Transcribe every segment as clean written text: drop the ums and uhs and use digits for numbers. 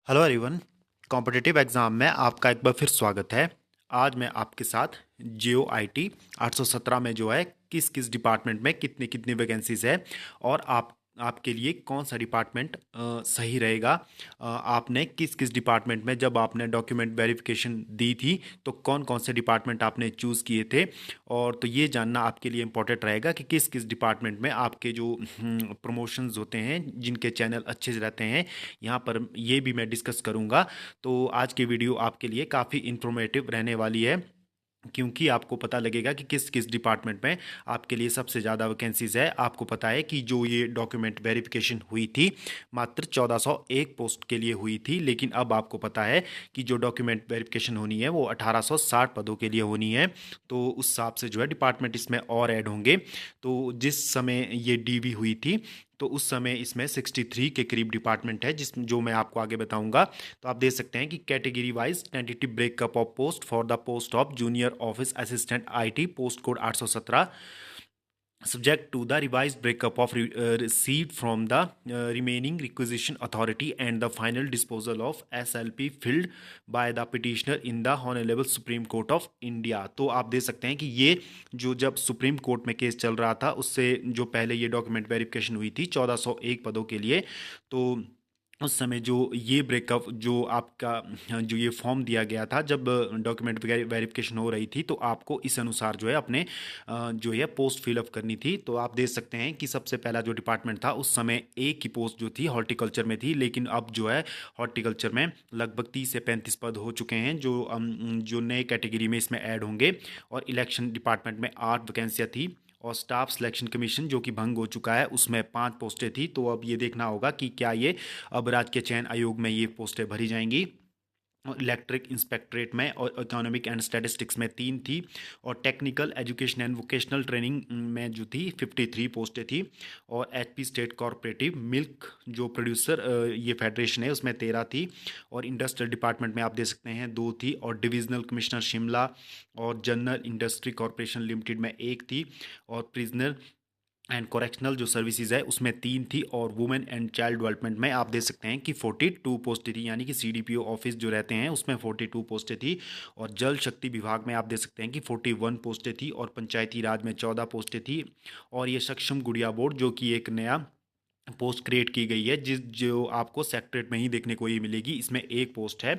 Hello everyone. Competitive exam में आपका एक बार फिर स्वागत है। आज मैं आपके साथ जियो आईटी 817 में जो है किस किस डिपार्टमेंट में कितनी कितनी वैकेंसीज है और आपके लिए कौन सा डिपार्टमेंट सही रहेगा। आपने किस किस डिपार्टमेंट में जब आपने डॉक्यूमेंट वेरिफिकेशन दी थी तो कौन कौन से डिपार्टमेंट आपने चूज़ किए थे। और तो ये जानना आपके लिए इम्पोर्टेंट रहेगा कि किस किस डिपार्टमेंट में आपके जो प्रमोशंस होते हैं जिनके चैनल अच्छे से रहते हैं, यहाँ पर ये भी मैं डिस्कस करूँगा। तो आज की वीडियो आपके लिए काफ़ी इन्फॉर्मेटिव रहने वाली है, क्योंकि आपको पता लगेगा कि किस किस डिपार्टमेंट में आपके लिए सबसे ज़्यादा वैकेंसीज है। आपको पता है कि जो ये डॉक्यूमेंट वेरिफिकेशन हुई थी मात्र 1401 पोस्ट के लिए हुई थी, लेकिन अब आपको पता है कि जो डॉक्यूमेंट वेरिफिकेशन होनी है वो 1860 पदों के लिए होनी है। तो उस हिसाब से जो है डिपार्टमेंट इसमें और ऐड होंगे। तो जिस समय ये डीवी हुई थी तो उस समय इसमें 63 के करीब डिपार्टमेंट है, जिस जो मैं आपको आगे बताऊंगा। तो आप देख सकते हैं कि category wise tentative breakup of post for the post of junior office assistant IT, post code 817, subject to the revised breakup of received from the remaining requisition authority and the final disposal of SLP filled by the petitioner in the Honorable Supreme Court of India। तो आप देख सकते हैं कि ये जो जब supreme court में केस चल रहा था उससे जो पहले ये डॉक्यूमेंट वेरिफिकेशन हुई थी 1401 पदों के लिए, तो उस समय जो ये ब्रेकअप जो आपका जो ये फॉर्म दिया गया था जब डॉक्यूमेंट वेरिफिकेशन हो रही थी, तो आपको इस अनुसार जो है अपने जो है पोस्ट फिलअप करनी थी। तो आप देख सकते हैं कि सबसे पहला जो डिपार्टमेंट था उस समय एक ही पोस्ट जो थी हॉर्टिकल्चर में थी, लेकिन अब जो है हॉर्टिकल्चर में लगभग 30 से 35 पद हो चुके हैं जो नए कैटेगरी में इसमें ऐड होंगे। और इलेक्शन डिपार्टमेंट में 8 वैकेंसियाँ थी और स्टाफ सिलेक्शन कमीशन जो कि भंग हो चुका है उसमें 5 पोस्टें थी। तो अब ये देखना होगा कि क्या ये अब राज्य चयन आयोग में ये पोस्टें भरी जाएंगी। इलेक्ट्रिक इंस्पेक्टरेट में और इकोनॉमिक एंड स्टैटिस्टिक्स में 3 थी, और technical education and vocational training में जो थी 53 पोस्टें थी। और एचपी स्टेट कॉरपोरेटिव मिल्क जो प्रोड्यूसर ये फेडरेशन है उसमें 13 थी। और इंडस्ट्रियल डिपार्टमेंट में आप देख सकते हैं 2 थी, और डिविजनल कमिश्नर शिमला और जनरल इंडस्ट्री कॉरपोरेशन लिमिटेड में 1 थी। और प्रिजनर एंड कॉरेक्शनल जो सर्विसेज है उसमें 3 थी। और वुमेन एंड चाइल्ड डेवलपमेंट में आप देख सकते हैं कि 42 पोस्टें थी, यानी कि सीडीपीओ ऑफिस जो रहते हैं उसमें 42 पोस्टें थी। और जल शक्ति विभाग में आप देख सकते हैं कि 41 पोस्टें थी, और पंचायती राज में 14 पोस्टें थी। और ये सक्षम गुड़िया बोर्ड जो कि एक नया पोस्ट क्रिएट की गई है जिस जो आपको सेक्रेटरीट में ही देखने को ही मिलेगी, इसमें 1 पोस्ट है।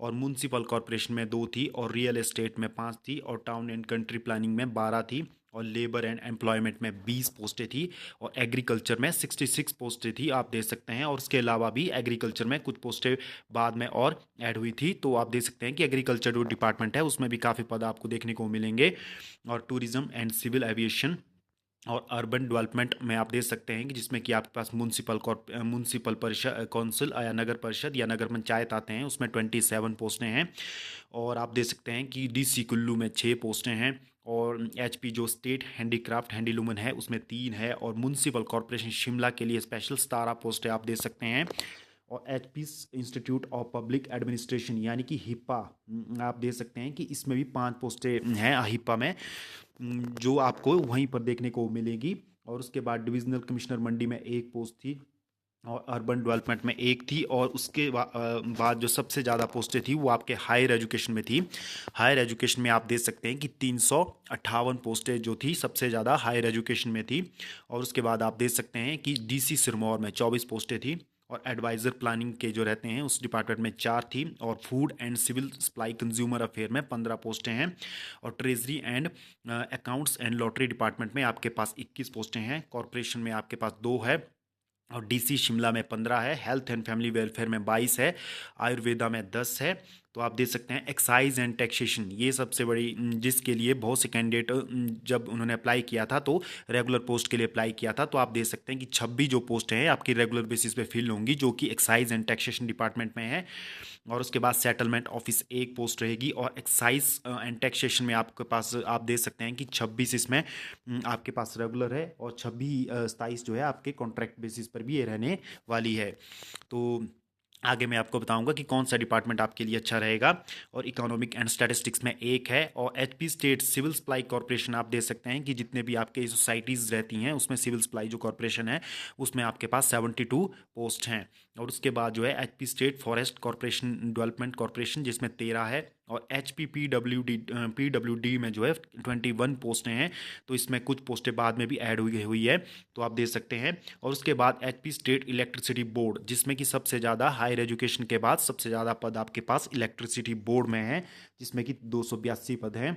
और म्यूनसिपल कॉरपोरेशन में 2 थी, और रियल एस्टेट में 5 थी, और टाउन एंड कंट्री प्लानिंग में 12 थी, और लेबर एंड एम्प्लॉयमेंट में 20 पोस्टें थी। और एग्रीकल्चर में 66 पोस्टें थी, आप देख सकते हैं। और उसके अलावा भी एग्रीकल्चर में कुछ पोस्टें बाद में और ऐड हुई थी। तो आप देख सकते हैं कि एग्रीकल्चर जो डिपार्टमेंट है उसमें भी काफ़ी पद आपको देखने को मिलेंगे। और टूरिज्म एंड सिविल एविएशन और अर्बन डेवलपमेंट में आप देख सकते हैं कि जिसमें कि आपके पास म्यूनसिपल परिषद काउंसिल या नगर परिषद या नगर पंचायत आते हैं, उसमें 27 पोस्टें हैं। और आप देख सकते हैं कि डीसी कुल्लू में 6 पोस्टें हैं। और एचपी जो स्टेट हैंडीक्राफ्ट हैंडीलूमन है उसमें 3 है। और म्यूनसिपल कॉरपोरेशन शिमला के लिए स्पेशल 17 पोस्टें आप देख सकते हैं। और H P institute of public administration यानी कि हिप्पा, आप देख सकते हैं कि इसमें भी 5 पोस्टें हैं हिप्पा में, जो आपको वहीं पर देखने को मिलेगी। और उसके बाद डिविजनल कमिश्नर मंडी में 1 पोस्ट थी, और अर्बन डेवलपमेंट में 1 थी। और उसके बाद जो सबसे ज़्यादा पोस्टें थी वो आपके हायर एजुकेशन में थी। हायर एजुकेशन में आप देख सकते हैं कि 358 पोस्टें जो थी सबसे ज़्यादा हायर एजुकेशन में थी। और उसके बाद आप देख सकते हैं कि डीसी सिरमौर में 24 पोस्टें थी। और एडवाइज़र प्लानिंग के जो रहते हैं उस डिपार्टमेंट में 4 थी। और food and civil supply consumer affair में 15 पोस्टें हैं। और treasury and accounts and lottery department में आपके पास 21 पोस्टें हैं। कॉरपोरेशन में आपके पास 2 है। और डीसी शिमला में 15 है। हेल्थ एंड फैमिली वेलफेयर में 22 है। आयुर्वेदा में 10 है। तो आप देख सकते हैं एक्साइज एंड टैक्सेशन ये सबसे बड़ी, जिसके लिए बहुत से कैंडिडेट जब उन्होंने अप्लाई किया था तो रेगुलर पोस्ट के लिए अप्लाई किया था, तो आप देख सकते हैं कि 26 जो पोस्ट हैं आपकी रेगुलर बेसिस पे फिल होंगी, जो कि एक्साइज एंड टैक्सेशन डिपार्टमेंट में है। और उसके बाद सेटलमेंट ऑफिस 1 पोस्ट रहेगी। और एक्साइज एंड टैक्सेशन में आपके पास आप देख सकते हैं कि 26 इसमें आपके पास रेगुलर है, और 26 27 जो है आपके कॉन्ट्रैक्ट बेसिस पर भी ये रहने वाली है। तो आगे मैं आपको बताऊंगा कि कौन सा डिपार्टमेंट आपके लिए अच्छा रहेगा। और इकोनॉमिक एंड स्टैटिस्टिक्स में एक है, और HP state civil supply corporation आप दे सकते हैं कि जितने भी आपके सोसाइटीज़ रहती हैं उसमें सिविल सप्लाई जो कॉरपोरेशन है उसमें आपके पास 72 पोस्ट हैं। और उसके बाद जो है HP state forest corporation development corporation जिसमें 13 है। और एच पी डब्ल्यू डी में जो है 21 पोस्टें हैं। तो इसमें कुछ पोस्टें बाद में भी ऐड हुई है, तो आप दे सकते हैं। और उसके बाद एचपी स्टेट इलेक्ट्रिसिटी बोर्ड जिसमें कि सबसे ज़्यादा हायर एजुकेशन के बाद सबसे ज़्यादा पद आपके पास इलेक्ट्रिसिटी बोर्ड में है, जिसमें कि 282 पद हैं।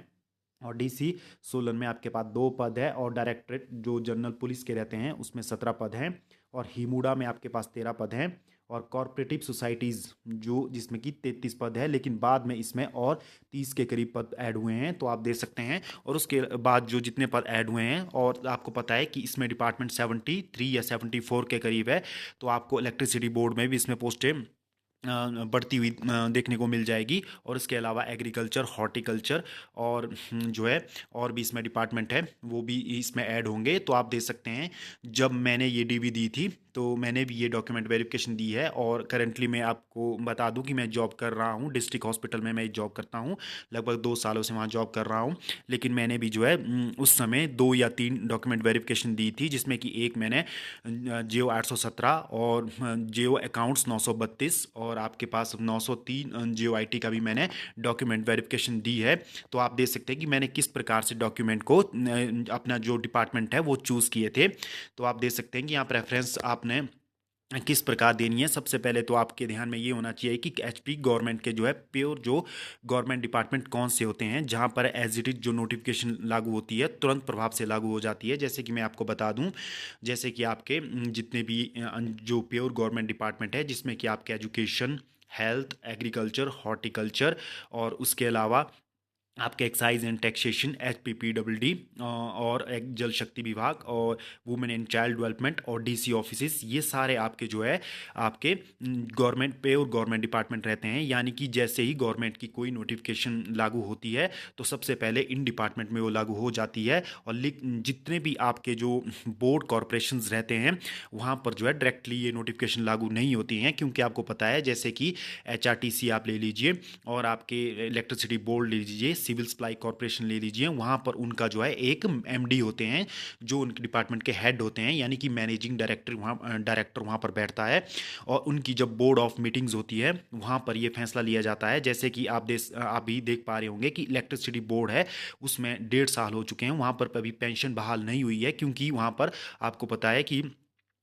और डीसी सोलन में आपके पास 2 पद है। और डायरेक्टरेट जो जनरल पुलिस के रहते हैं उसमें 17 पद हैं। और हिमुडा में आपके पास 13 पद हैं। और कॉरपोरेटिव सोसाइटीज़ जो जिसमें कि 33 पद है, लेकिन बाद में इसमें और 30 के करीब पद ऐड हुए हैं, तो आप देख सकते हैं। और उसके बाद जो जितने पद ऐड हुए हैं, और आपको पता है कि इसमें डिपार्टमेंट 73 या 74 के करीब है, तो आपको इलेक्ट्रिसिटी बोर्ड में भी इसमें पोस्टें बढ़ती हुई देखने को मिल जाएगी। और इसके अलावा एग्रीकल्चर, हॉर्टिकल्चर और जो है और भी इसमें डिपार्टमेंट है वो भी इसमें ऐड होंगे, तो आप देख सकते हैं। जब मैंने ये डीवी दी थी तो मैंने भी ये डॉक्यूमेंट वेरिफिकेशन दी है। और करंटली मैं आपको बता दूं कि मैं जॉब कर रहा हूँ डिस्ट्रिक्ट हॉस्पिटल में, मैं जॉब करता हूँ। लगभग 2 सालों से वहाँ जॉब कर रहा हूँ। लेकिन मैंने भी जो है उस समय 2 या 3 डॉक्यूमेंट वेरिफिकेशन दी थी, जिसमें कि एक मैंने जियो 817 और जियो अकाउंट्स 932 और आपके पास 903 जियो आईटी का भी मैंने डॉक्यूमेंट वेरिफिकेशन दी है। तो आप देख सकते हैं कि मैंने किस प्रकार से डॉक्यूमेंट को अपना जो डिपार्टमेंट है वो चूज़ किए थे। तो आप देख सकते हैं कि यहाँ प्रेफरेंस आपने किस प्रकार देनी है। सबसे पहले तो आपके ध्यान में ये होना चाहिए कि एचपी गवर्नमेंट के जो है प्योर जो गवर्नमेंट डिपार्टमेंट कौन से होते हैं जहां पर एज इट इज जो नोटिफिकेशन लागू होती है तुरंत प्रभाव से लागू हो जाती है। जैसे कि मैं आपको बता दूं, जैसे कि आपके जितने भी जो प्योर गवर्नमेंट डिपार्टमेंट है जिसमें कि आपके एजुकेशन, हेल्थ, एग्रीकल्चर, हॉर्टिकल्चर और उसके अलावा आपके एक्साइज एंड टैक्सेशन HPPWD और एक जल शक्ति विभाग और वुमेन एंड चाइल्ड डेवलपमेंट और डीसी ऑफिसेस, ये सारे आपके जो है आपके गवर्नमेंट पे और गवर्नमेंट डिपार्टमेंट रहते हैं। यानी कि जैसे ही गवर्नमेंट की कोई नोटिफिकेशन लागू होती है तो सबसे पहले इन डिपार्टमेंट में वो लागू हो जाती है। और जितने भी आपके जो बोर्ड कॉरपोरेशंस रहते हैं वहाँ पर जो है डायरेक्टली ये नोटिफिकेशन लागू नहीं होती हैं, क्योंकि आपको पता है जैसे कि HRTC आप ले लीजिए और आपके इलेक्ट्रिसिटी बोर्ड ले लीजिए, सिविल सप्लाई कॉरपोरेशन ले लीजिए, वहाँ पर उनका जो है एक MD होते हैं जो उनके डिपार्टमेंट के हेड होते हैं, यानी कि मैनेजिंग डायरेक्टर वहाँ पर बैठता है। और उनकी जब बोर्ड ऑफ मीटिंग्स होती है वहाँ पर ये फैसला लिया जाता है। जैसे कि आप भी देख पा रहे होंगे कि इलेक्ट्रिसिटी बोर्ड है उसमें 1.5 साल हो चुके हैं, वहाँ पर अभी पेंशन बहाल नहीं हुई है, क्योंकि वहाँ पर आपको पता है कि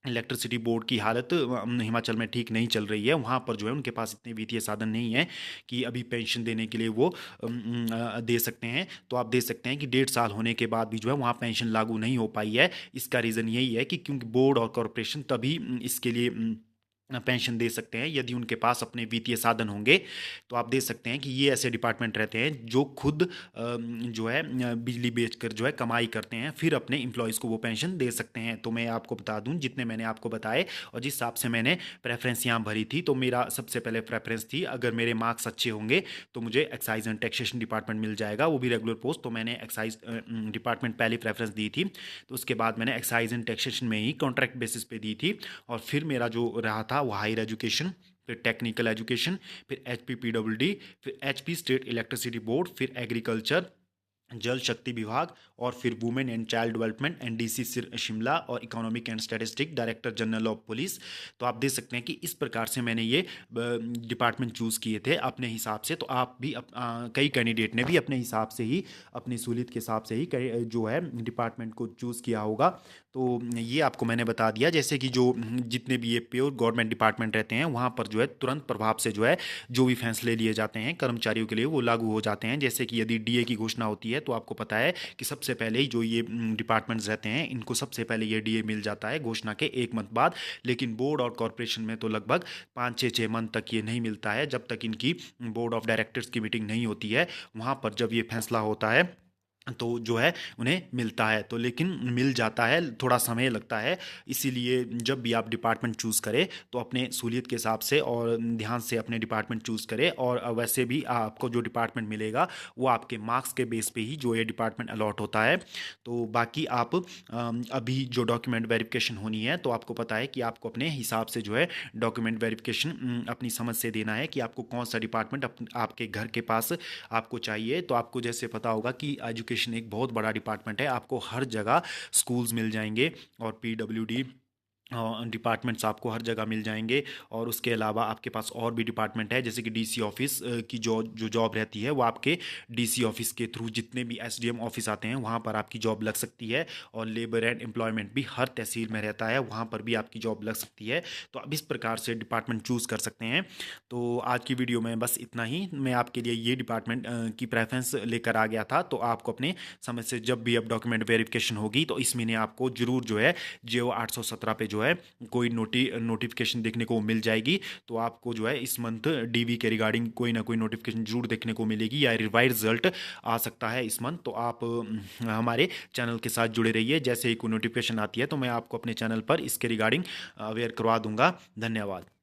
इलेक्ट्रिसिटी बोर्ड की हालत हिमाचल में ठीक नहीं चल रही है। वहाँ पर जो है उनके पास इतने वित्तीय साधन नहीं है कि अभी पेंशन देने के लिए वो दे सकते हैं। तो आप दे सकते हैं कि 1.5 साल होने के बाद भी जो है वहाँ पेंशन लागू नहीं हो पाई है। इसका रीज़न यही है कि क्योंकि बोर्ड और कॉरपोरेशन तभी इसके लिए पेंशन दे सकते हैं यदि उनके पास अपने वित्तीय साधन होंगे। तो आप देख सकते हैं कि ये ऐसे डिपार्टमेंट रहते हैं जो खुद जो है बिजली बेचकर जो है कमाई करते हैं, फिर अपने एम्प्लॉयज़ को वो पेंशन दे सकते हैं। तो मैं आपको बता दूं जितने मैंने आपको बताए और जिस हिसाब से मैंने प्रेफरेंस यहाँ भरी थी, तो मेरा सबसे पहले प्रेफरेंस थी अगर मेरे मार्क्स अच्छे होंगे तो मुझे एक्साइज एंड टैक्सेशन डिपार्टमेंट मिल जाएगा, वो भी रेगुलर पोस्ट। तो मैंने एक्साइज डिपार्टमेंट पहली प्रेफरेंस दी थी। तो उसके बाद मैंने एक्साइज एंड टैक्सेशन में ही कॉन्ट्रैक्ट बेसिस पे दी थी। और फिर मेरा जो रहा था वो हायर एजुकेशन, फिर टेक्निकल एजुकेशन, फिर HPPWD, फिर HP स्टेट इलेक्ट्रिसिटी बोर्ड, फिर एग्रीकल्चर, जल शक्ति विभाग, और फिर women and child development NDC Shimla, और economic and statistic director general of police. तो आप देख सकते हैं कि इस प्रकार से मैंने ये डिपार्टमेंट चूज़ किए थे अपने हिसाब से। तो आप भी कई कैंडिडेट ने भी अपने हिसाब से ही अपनी सहूलियत के हिसाब से ही जो है डिपार्टमेंट को चूज़ किया होगा। तो ये आपको मैंने बता दिया। जैसे कि जो जितने भी ये प्योर गवर्नमेंट डिपार्टमेंट रहते हैं वहाँ पर जो है तुरंत प्रभाव से जो है जो भी फैसले लिए जाते हैं कर्मचारियों के लिए वो लागू हो जाते हैं। जैसे कि यदि DA की घोषणा होती है तो आपको पता है कि सबसे पहले ही जो ये डिपार्टमेंट्स रहते हैं इनको सबसे पहले ये DA मिल जाता है घोषणा के 1 मंथ बाद। लेकिन बोर्ड और कॉरपोरेशन में तो लगभग 5-6 मंथ तक ये नहीं मिलता है, जब तक इनकी बोर्ड ऑफ डायरेक्टर्स की मीटिंग नहीं होती है। वहाँ पर जब ये फैसला होता है तो जो है उन्हें मिलता है, तो लेकिन मिल जाता है, थोड़ा समय लगता है। इसीलिए जब भी आप डिपार्टमेंट चूज़ करें तो अपने सहूलियत के हिसाब से और ध्यान से अपने डिपार्टमेंट चूज़ करें। और वैसे भी आपको जो डिपार्टमेंट मिलेगा वो आपके मार्क्स के बेस पे ही जो ये डिपार्टमेंट अलॉट होता है। तो बाकी आप अभी जो डॉक्यूमेंट वेरिफिकेशन होनी है, तो आपको पता है कि आपको अपने हिसाब से जो है डॉक्यूमेंट वेरिफिकेशन अपनी समझ से देना है कि आपको कौन सा डिपार्टमेंट आपके घर के पास आपको चाहिए। तो आपको जैसे पता होगा कि एजुकेशन एक बहुत बड़ा डिपार्टमेंट है, आपको हर जगह स्कूल्स मिल जाएंगे और पीडब्ल्यूडी डिपार्टमेंट्स आपको हर जगह मिल जाएंगे। और उसके अलावा आपके पास और भी डिपार्टमेंट है, जैसे कि डीसी ऑफिस की जो जॉब रहती है वो आपके डीसी ऑफिस के थ्रू जितने भी एसडीएम ऑफिस आते हैं वहाँ पर आपकी जॉब लग सकती है। और लेबर एंड एम्प्लॉयमेंट भी हर तहसील में रहता है, वहाँ पर भी आपकी जॉब लग सकती है। तो आप इस प्रकार से डिपार्टमेंट चूज़ कर सकते हैं। तो आज की वीडियो में बस इतना ही, मैं आपके लिए ये डिपार्टमेंट की प्रेफरेंस लेकर आ गया था। तो आपको अपने समय से जब भी अब डॉक्यूमेंट वेरिफिकेशन होगी तो इस महीने आपको जरूर जो है JO 817 पे जो है कोई नोटिफिकेशन देखने को मिल जाएगी। तो आपको जो है इस मंथ डीवी के रिगार्डिंग कोई ना कोई नोटिफिकेशन जरूर देखने को मिलेगी या रिवाइज रिजल्ट आ सकता है इस मंथ। तो आप हमारे चैनल के साथ जुड़े रहिए, जैसे ही कोई नोटिफिकेशन आती है तो मैं आपको अपने चैनल पर इसके रिगार्डिंग अवेयर करवा दूंगा। धन्यवाद।